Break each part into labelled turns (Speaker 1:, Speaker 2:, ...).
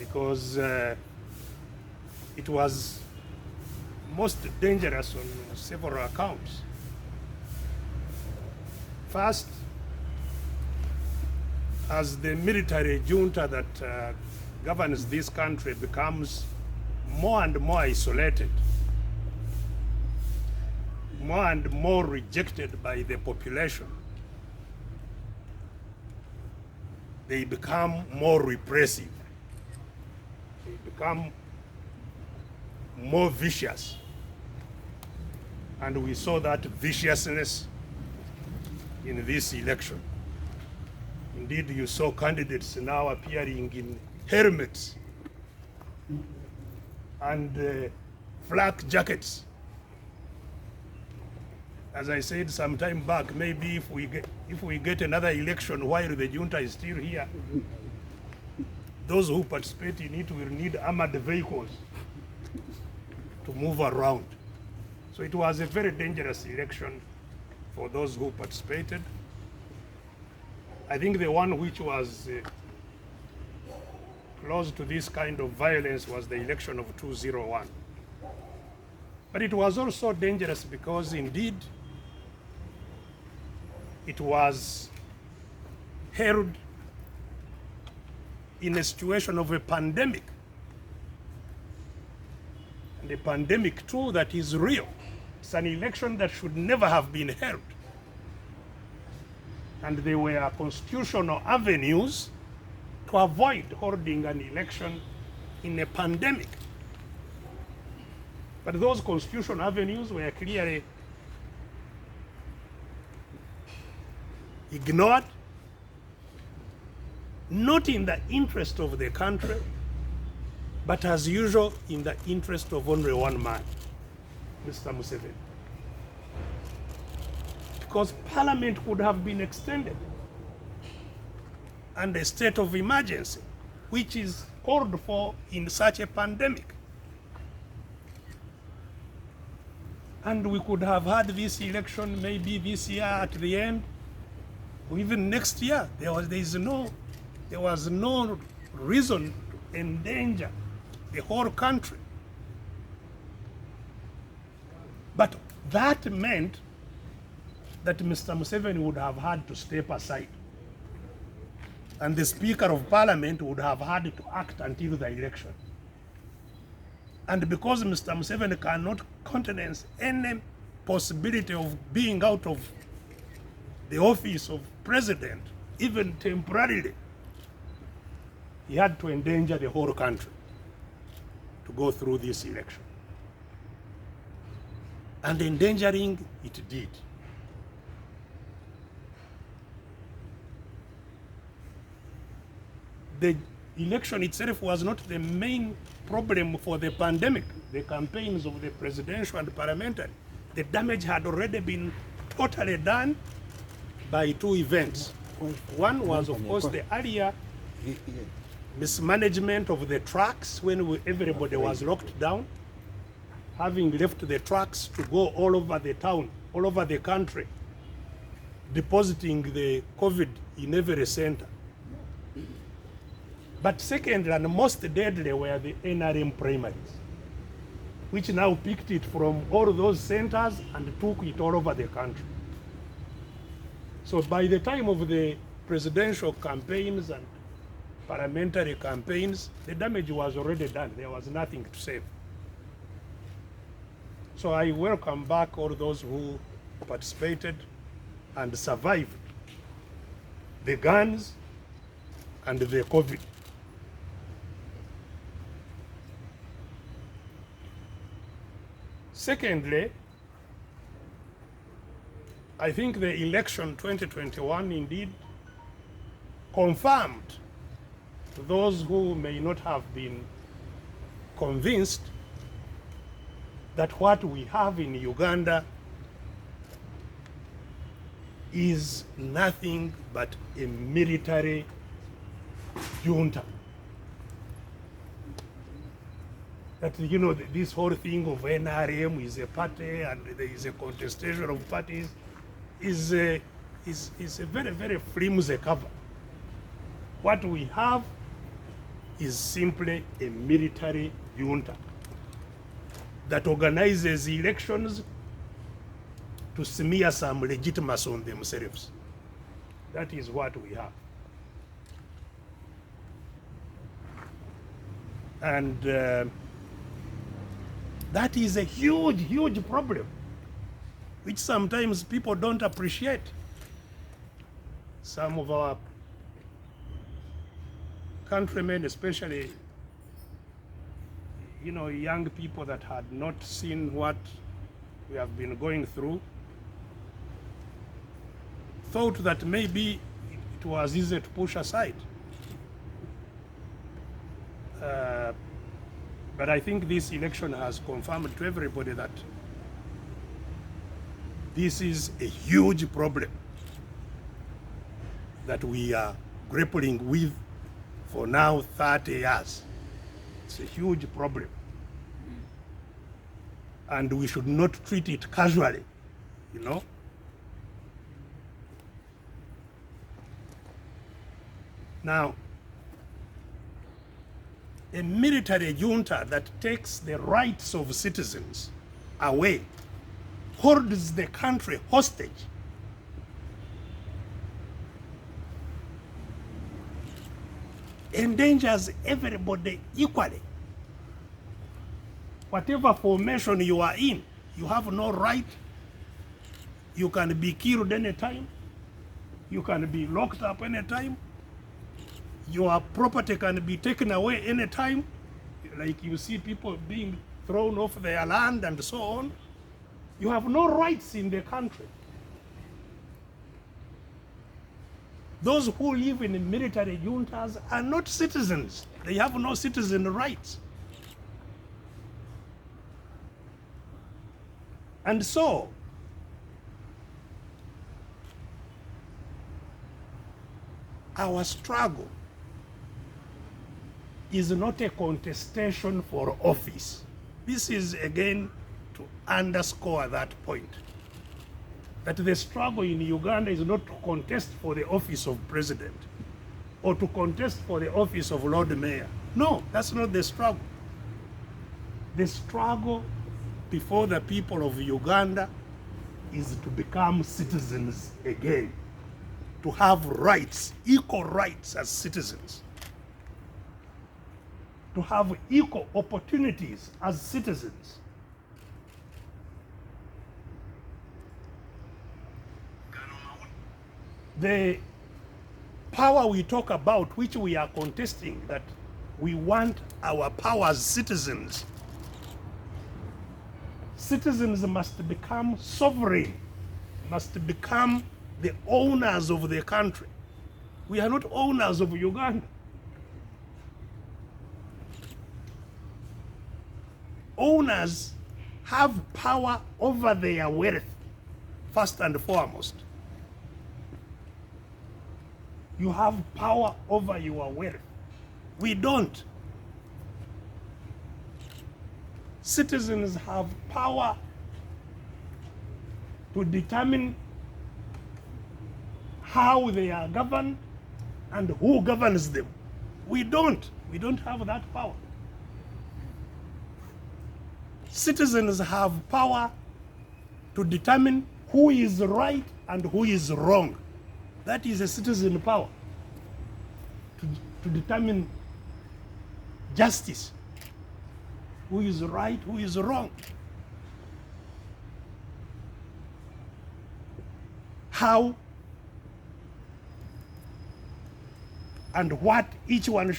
Speaker 1: because it was most dangerous on several accounts. First, as the military junta that governs this country becomes more and more isolated, more and more rejected by the population, they become more repressive. They become more vicious. And we saw that viciousness in this election. Indeed, you saw candidates now appearing in helmets and flak jackets. As I said some time back, maybe if we get another election while the junta is still here, those who participate in it will need armored vehicles to move around. So it was a very dangerous election for those who participated. I think the one which was close to this kind of violence was the election of 2001. But it was also dangerous because indeed it was held in a situation of a pandemic. And a pandemic too that is real. It's an election that should never have been held. And there were constitutional avenues to avoid holding an election in a pandemic. But those constitutional avenues were clearly ignored, not in the interest of the country, but as usual in the interest of only one man, Mr. Museveni. Because Parliament could have been extended and a state of emergency, which is called for in such a pandemic. And we could have had this election maybe this year at the end, or even next year. There was no reason to endanger the whole country. But that meant that Mr. Museveni would have had to step aside. And the Speaker of Parliament would have had to act until the election. And because Mr. Museveni cannot countenance any possibility of being out of the office of president, even temporarily, he had to endanger the whole country to go through this election. And endangering it did. The election itself was not the main problem for the pandemic. The campaigns of the presidential and parliamentary, the damage had already been totally done by two events. One was, of course, the earlier mismanagement of the trucks when everybody was locked down, having left the trucks to go all over the town, all over the country, depositing the COVID in every center. But second and most deadly were the NRM primaries, which now picked it from all those centers and took it all over the country. So by the time of the presidential campaigns and parliamentary campaigns, the damage was already done. There was nothing to save. So I welcome back all those who participated and survived the guns and the COVID. Secondly, I think the election 2021 indeed confirmed to those who may not have been convinced that what we have in Uganda is nothing but a military junta. That, you know, this whole thing of NRM is a party and there is a contestation of parties is a very, very flimsy cover. What we have is simply a military junta that organizes elections to smear some legitimacy on themselves. That is what we have. And that is a huge, huge problem, which sometimes people don't appreciate. Some of our countrymen, especially, young people that had not seen what we have been going through, thought that maybe it was easy to push aside. But I think this election has confirmed to everybody that this is a huge problem that we are grappling with for now 30 years. It's a huge problem. And we should not treat it casually, Now, a military junta that takes the rights of citizens away, holds the country hostage, endangers everybody equally. Whatever formation you are in, you have no right. You can be killed anytime. You can be locked up anytime. Your property can be taken away anytime. Like you see people being thrown off their land and so on. You have no rights in the country. Those who live in military juntas are not citizens. They have no citizen rights. And so, our struggle is not a contestation for office. This is again to underscore that point. That the struggle in Uganda is not to contest for the office of president or to contest for the office of Lord Mayor. No, that's not the struggle. The struggle before the people of Uganda is to become citizens again, to have rights, equal rights as citizens, to have equal opportunities as citizens. The power we talk about, which we are contesting, that we want our power as citizens. Citizens must become sovereign, must become the owners of the country. We are not owners of Uganda. Owners have power over their wealth, first and foremost. You have power over your wealth. We don't. Citizens have power to determine how they are governed and who governs them. We don't. We don't have that power. Citizens have power to determine who is right and who is wrong. That is a citizen power. To determine justice. Who is right, who is wrong. How and what each one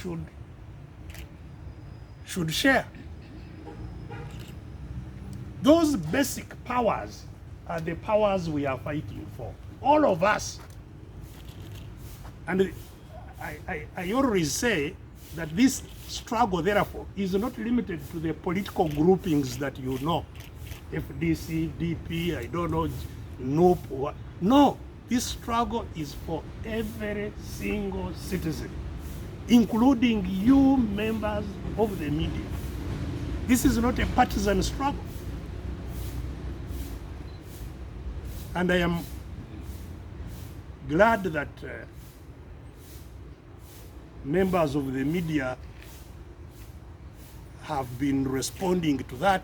Speaker 1: should share. Those basic powers are the powers we are fighting for. All of us. And I always say that this struggle, therefore, is not limited to the political groupings that you know. FDC, DP, I don't know, NOP. No, this struggle is for every single citizen, including you members of the media. This is not a partisan struggle. And I am glad that members of the media have been responding to that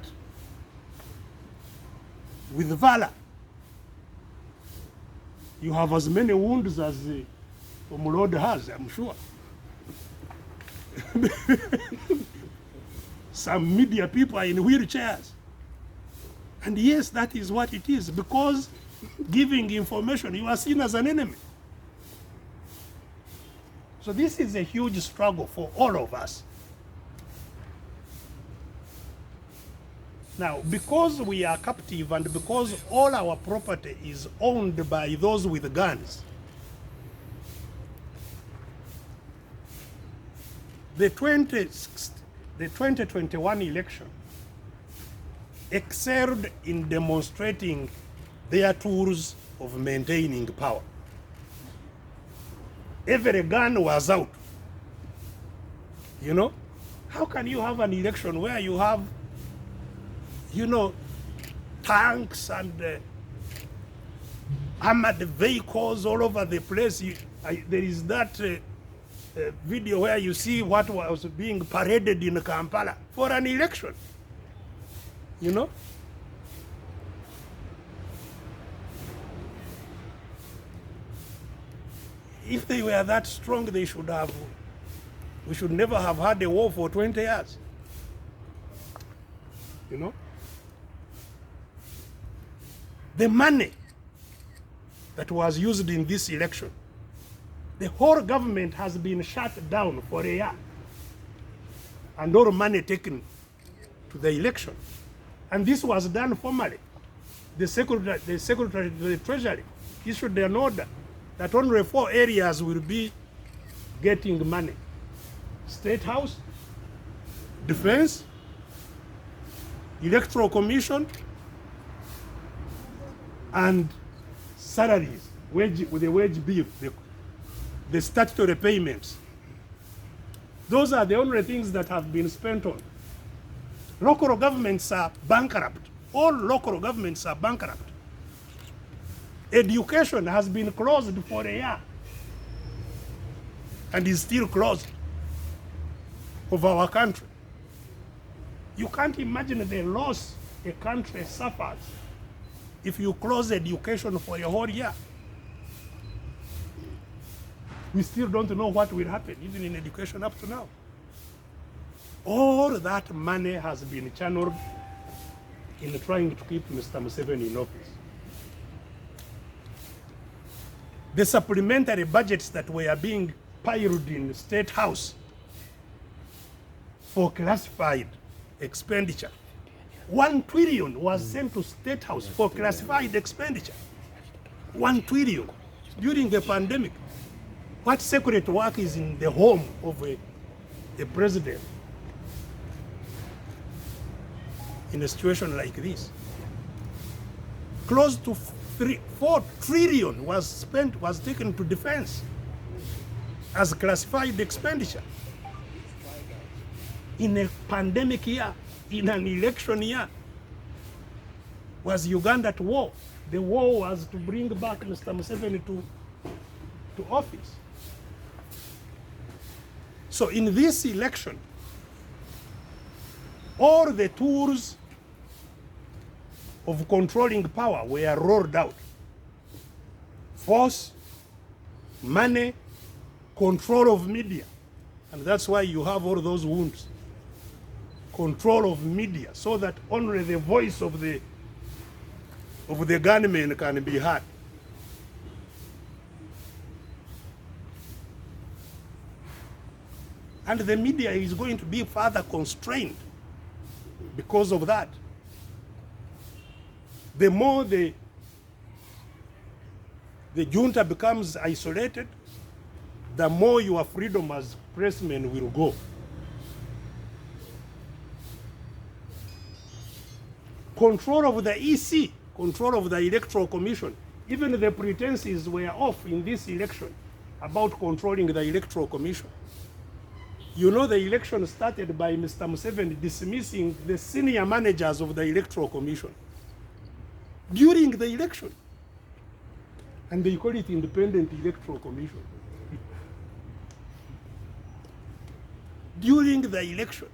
Speaker 1: with valor. You have as many wounds as Omulod has, I'm sure. Some media people are in wheelchairs. And yes, that is what it is, because giving information, you are seen as an enemy. So this is a huge struggle for all of us. Now, because we are captive and because all our property is owned by those with guns, the 2021 election excelled in demonstrating their tools of maintaining power. Every gun was out. You know, how can you have an election where you have, you know, tanks and armored vehicles all over the place? There is that video where you see what was being paraded in Kampala for an election. You know? If they were that strong, we should never have had a war for 20 years. You know? The money that was used in this election, the whole government has been shut down for a year. And all money taken to the election. And this was done formally. The Secretary of the Treasury issued an order that only 4 areas will be getting money: State House, Defense, Electoral Commission, and salaries, with the wage bill, the statutory payments. Those are the only things that have been spent on. Local governments are bankrupt. All local governments are bankrupt. Education has been closed for a year and is still closed of our country. You can't imagine the loss a country suffers if you close education for a whole year. We still don't know what will happen, even in education up to now. All that money has been channeled in trying to keep Mr. Museveni in office. The supplementary budgets that were being piled in State House for classified expenditure, 1 trillion was sent to State House for classified expenditure. 1 trillion during the pandemic. What secret work is in the home of a president in a situation like this? Close to 4 trillion was taken to defense as classified expenditure. In a pandemic year, in an election year. Was Uganda at war? The war was to bring back Mr. Museveni to office. So in this election, all the tools of controlling power were rolled out. Force, money, control of media. And that's why you have all those wounds. Control of media, so that only the voice of the gunmen can be heard. And the media is going to be further constrained because of that. The more the junta becomes isolated, the more your freedom as pressmen will go. Control of the EC, control of the Electoral Commission. Even the pretenses were off in this election about controlling the Electoral Commission. You know, the election started by Mr. Museveni dismissing the senior managers of the Electoral Commission during the election. And they call it Independent Electoral Commission. During the election.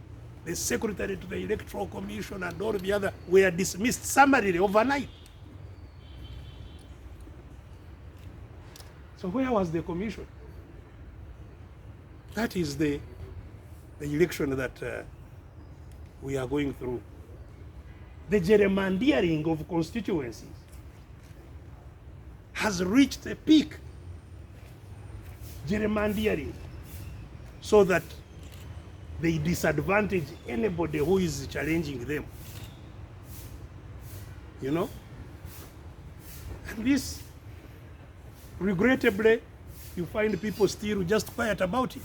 Speaker 1: the secretary to the Electoral Commission and all the other were dismissed summarily overnight. So where was the commission? That is the election that we are going through. The gerrymandering of constituencies has reached a peak. Gerrymandering, so that they disadvantage anybody who is challenging them. You know? And this, regrettably, you find people still just quiet about it.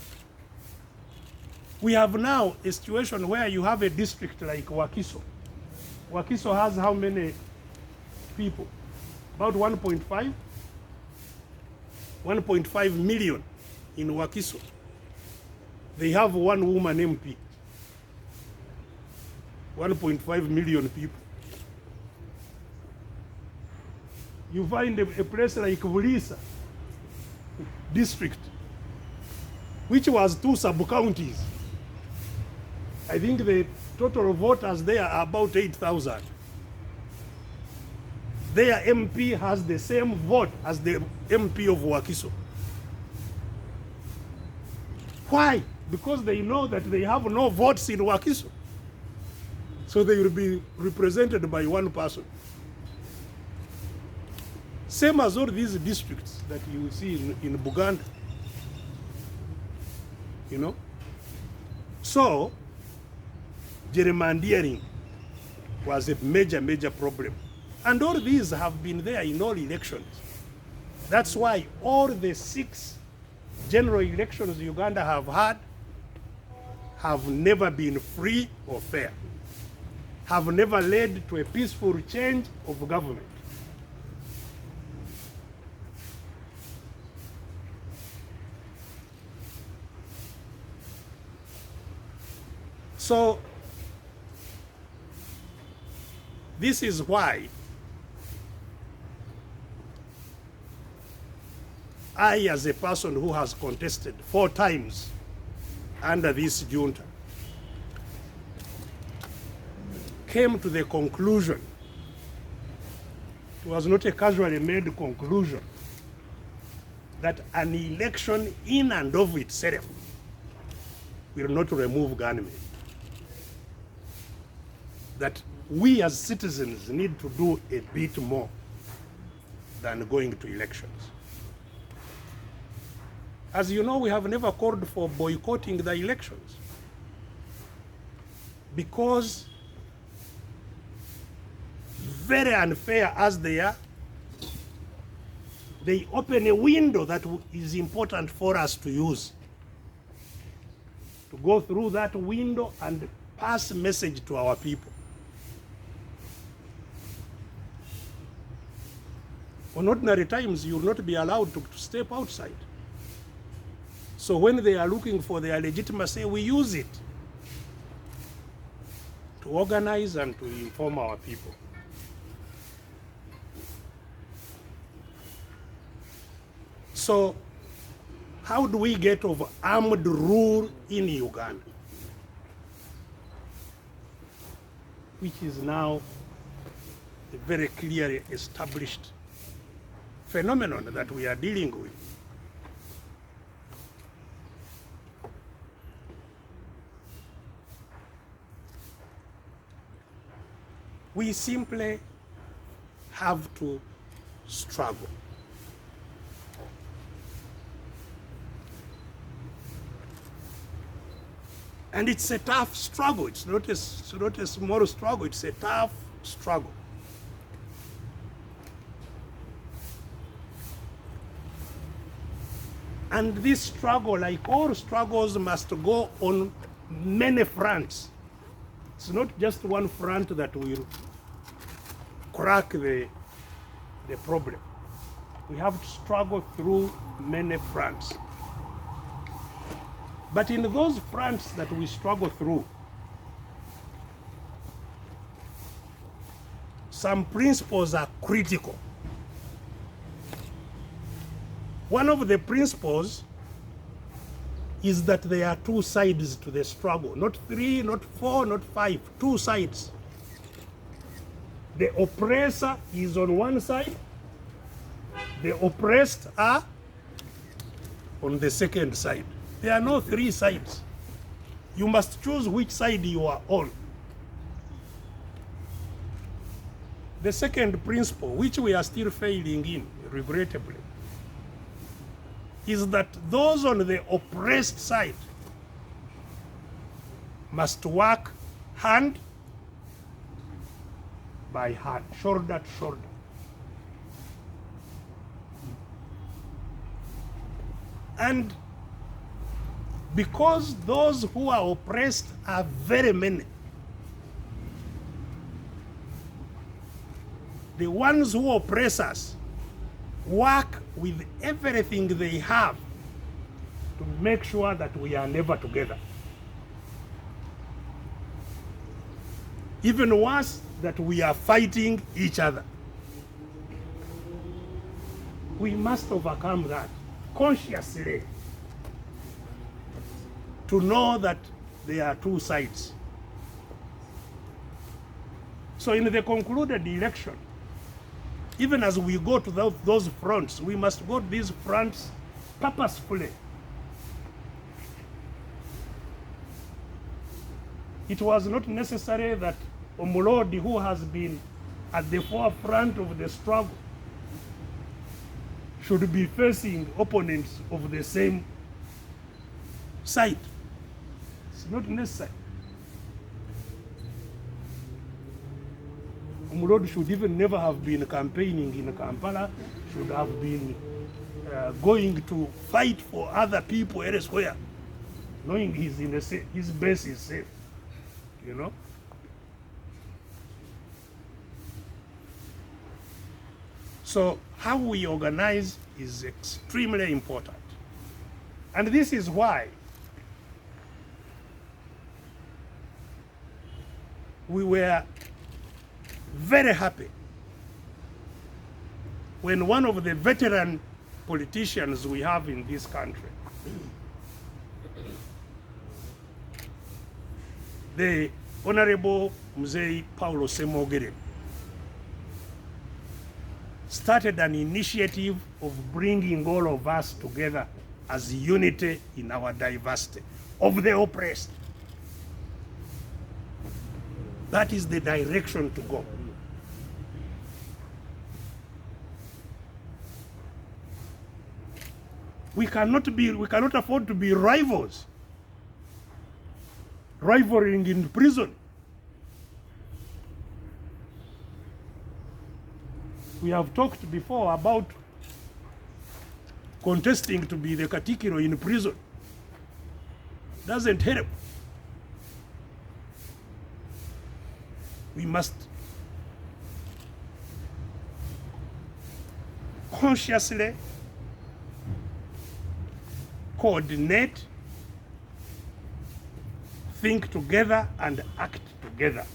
Speaker 1: We have now a situation where you have a district like Wakiso. Wakiso has how many people? About 1.5 million in Wakiso. They have one woman MP. 1.5 million people. You find a place like Vulisa district, which was 2 sub-counties. I think the total voters there are about 8,000. Their MP has the same vote as the MP of Wakiso. Why? Because they know that they have no votes in Wakiso. So they will be represented by one person. Same as all these districts that you see in Buganda. You know? So, gerrymandering was a major problem. And all these have been there in all elections. That's why all the 6 general elections Uganda have had have never been free or fair, have never led to a peaceful change of government. So, this is why I, as a person who has contested 4 times under this junta, came to the conclusion, it was not a casually made conclusion, that an election in and of itself will not remove gunmen. That we as citizens need to do a bit more than going to elections. As you know, we have never called for boycotting the elections, because very unfair as they are, they open a window that is important for us to use. To go through that window and pass a message to our people. On ordinary times, you will not be allowed to step outside. So when they are looking for their legitimacy, we use it to organize and to inform our people. So how do we get over armed rule in Uganda, which is now a very clearly established phenomenon that we are dealing with? We simply have to struggle. And it's a tough struggle. It's not a small struggle. It's a tough struggle. And this struggle, like all struggles, must go on many fronts. It's not just one front that will crack the problem. We have to struggle through many fronts. But in those fronts that we struggle through, some principles are critical. One of the principles is that there are two sides to the struggle. Not three, not four, not five. Two sides. The oppressor is on one side. The oppressed are on the second side. There are no three sides. You must choose which side you are on. The second principle, which we are still failing in, regrettably, is that those on the oppressed side must work hand by hand, shoulder to shoulder. And because those who are oppressed are very many, the ones who oppress us work with everything they have to make sure that we are never together. Even worse, that we are fighting each other. We must overcome that consciously, to know that there are two sides. So in the concluded election, even as we go to those fronts, we must go to these fronts purposefully. It was not necessary that Omulodi, who has been at the forefront of the struggle, should be facing opponents of the same side. It's not necessary. Omulodi should even never have been campaigning in Kampala, should have been going to fight for other people elsewhere, knowing his base is safe, you know. So how we organize is extremely important. And this is why we were very happy when one of the veteran politicians we have in this country, the Honorable Mzee Paulo Semogere, started an initiative of bringing all of us together as unity in our diversity of the oppressed. That is the direction to go. We cannot afford to be rivals, rivaling in prison. We have talked before about contesting to be the Katikiro in prison. Doesn't help. We must consciously coordinate, think together, and act together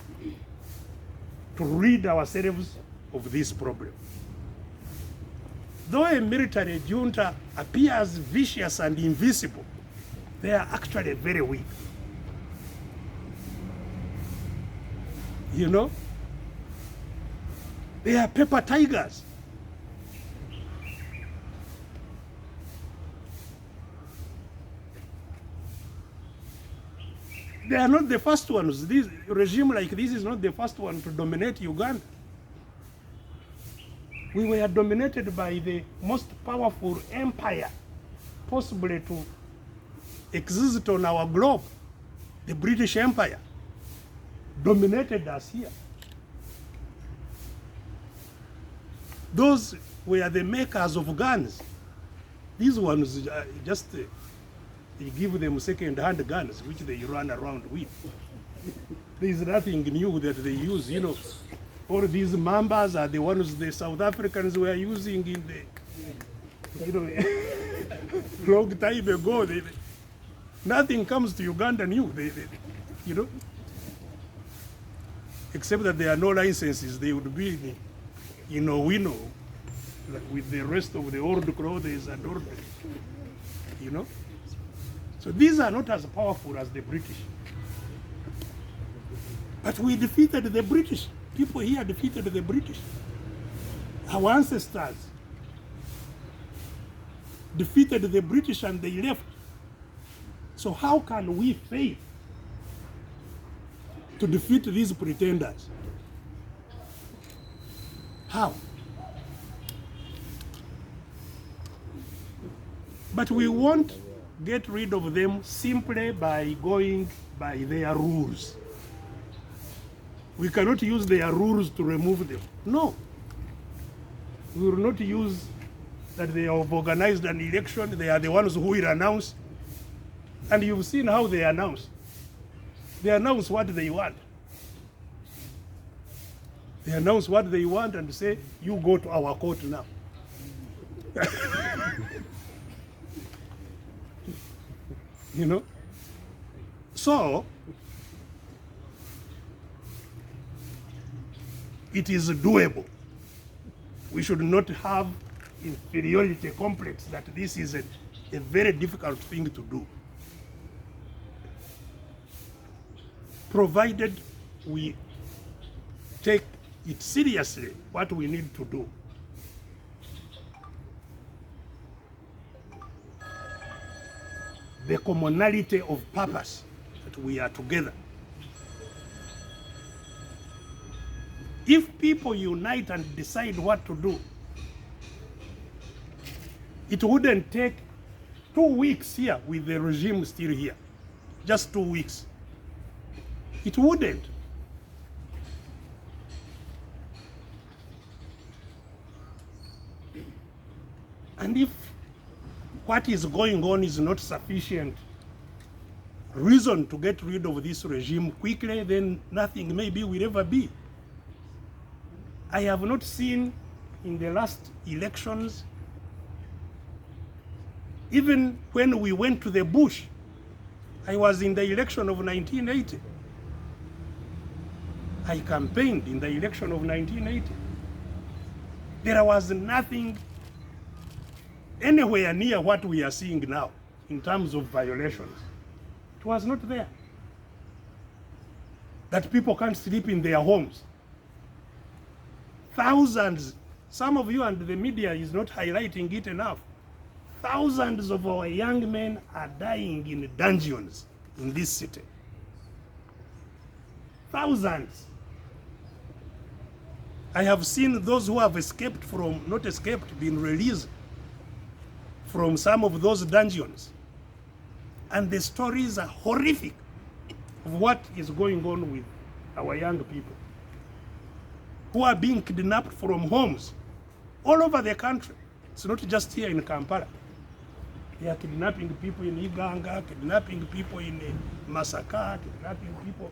Speaker 1: to rid ourselves of this problem. Though a military junta appears vicious and invisible, they are actually very weak. You know? They are paper tigers. They are not the first ones. This regime like this is not the first one to dominate Uganda. We were dominated by the most powerful empire possibly to exist on our globe. The British Empire dominated us here. Those were the makers of guns. These ones just they give them second-hand guns, which they run around with. There is nothing new that they use, you know. All these mambas are the ones the South Africans were using in the, you know, long time ago. Nothing comes to Uganda new, you know. Except that there are no licenses. They would be in Owino, with the rest of the old clothes and old, you know. So these are not as powerful as the British. But we defeated the British. People here defeated the British. Our ancestors defeated the British and they left. So how can we fail to defeat these pretenders? How? But we won't get rid of them simply by going by their rules. We cannot use their rules to remove them. No. We will not use that they have organized an election, they are the ones who will announce. And you've seen how they announce. They announce what they want. They announce what they want and say, you go to our court now. You know? So, it is doable. We should not have inferiority complex that this is a very difficult thing to do. Provided we take it seriously, what we need to do. The commonality of purpose, that we are together. If people unite and decide what to do, it wouldn't take 2 weeks here with the regime still here. Just 2 weeks. It wouldn't. And if what is going on is not sufficient reason to get rid of this regime quickly, then nothing maybe will ever be. I have not seen in the last elections, even when we went to the bush, I was in the election of 1980. I campaigned in the election of 1980. There was nothing anywhere near what we are seeing now in terms of violations. It was not there. That people can't sleep in their homes. Thousands, some of you and the media is not highlighting it enough. Thousands of our young men are dying in dungeons in this city. Thousands. I have seen those who have escaped from, not escaped, been released from some of those dungeons. And the stories are horrific of what is going on with our young people who are being kidnapped from homes all over the country. It's not just here in Kampala. They are kidnapping people in Iganga, kidnapping people in Masaka, kidnapping people